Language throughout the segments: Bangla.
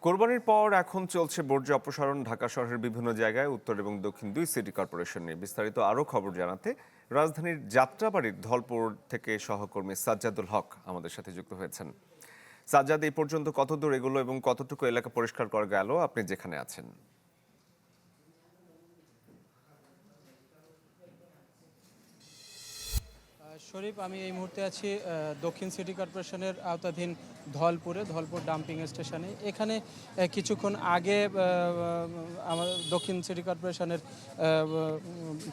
কোরবানির পর এখন চলছে বর্জ্য অপসারণ ঢাকা শহরের বিভিন্ন জায়গায়, উত্তর এবং দক্ষিণ দুই সিটি কর্পোরেশন নিয়ে বিস্তারিত আরও খবর জানাতে রাজধানীর যাত্রাবাড়ির ধলপুর থেকে সহকর্মী সাজ্জাদুল হক আমাদের সাথে যুক্ত হয়েছেন। সাজ্জাদ, এই পর্যন্ত কত দূর এগুলো এবং কতটুকু এলাকা পরিষ্কার করা গেল আপনি যেখানে আছেন? শরীফ, আমি এই মুহূর্তে আছি দক্ষিণ সিটি কর্পোরেশনের আওতাধীন ধলপুর ডাম্পিং স্টেশনে। এখানে কিছুক্ষণ আগে আমাদের দক্ষিণ সিটি কর্পোরেশনের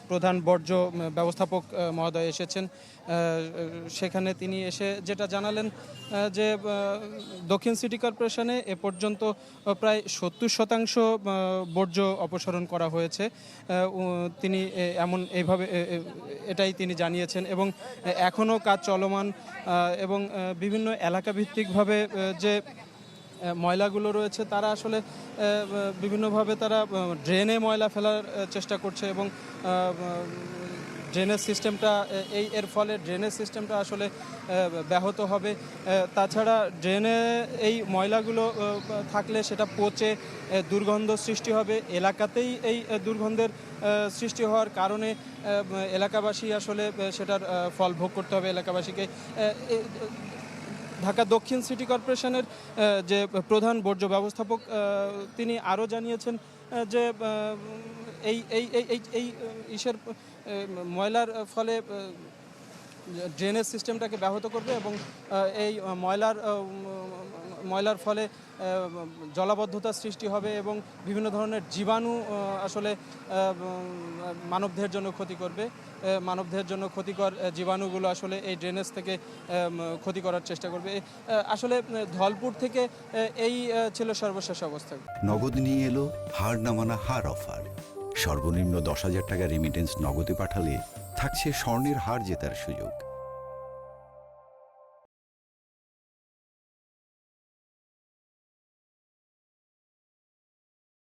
প্রধান বর্জ্য ব্যবস্থাপক মহোদয় এসেছেন। সেখানে তিনি এসে যেটা জানালেন যে দক্ষিণ সিটি কর্পোরেশনে এ পর্যন্ত প্রায় 70% বর্জ্য অপসারণ করা হয়েছে। তিনি এটাই তিনি জানিয়েছেন এবং এখনও কাজ চলমান এবং বিভিন্ন এলাকাভিত্তিকভাবে যে ময়লাগুলো রয়েছে তারা আসলে বিভিন্নভাবে তারা ড্রেনে ময়লা ফেলার চেষ্টা করছে এবং ড্রেনেজ সিস্টেমটা এর ফলে ড্রেনেজ সিস্টেমটা আসলে ব্যাহত হবে। তাছাড়া ড্রেনে এই ময়লাগুলো থাকলে সেটা পচে দুর্গন্ধ সৃষ্টি হবে। এলাকাতেই এই দুর্গন্ধের সৃষ্টি হওয়ার কারণে এলাকাবাসী আসলে সেটার ফল ভোগ করতে হবে এলাকাবাসীকে। ঢাকা দক্ষিণ সিটি কর্পোরেশনের যে প্রধান বর্জ্য ব্যবস্থাপক তিনি আরও জানিয়েছেন যে এই এই এই এই ইসের ময়লার ফলে ড্রেনেজ সিস্টেমটাকে ব্যাহত করবে এবং এই ময়লার ফলে জলাবদ্ধতার সৃষ্টি হবে এবং বিভিন্ন ধরনের জীবাণু আসলে মানবদেহের জন্য ক্ষতি করবে। মানবদেহের জন্য ক্ষতিকর জীবাণুগুলো আসলে এই ড্রেনেজ থেকে ক্ষতি করার চেষ্টা করবে। আসলে ধলপুর থেকে এই ছিল সর্বশেষ অবস্থা। নগদ নিয়ে এলো হার না মানা হার অফার। সর্বনিম্ন 10,000 টাকা রেমিটেন্স নগদে পাঠালে থাকছে স্বর্ণের হার জেতার সুযোগ।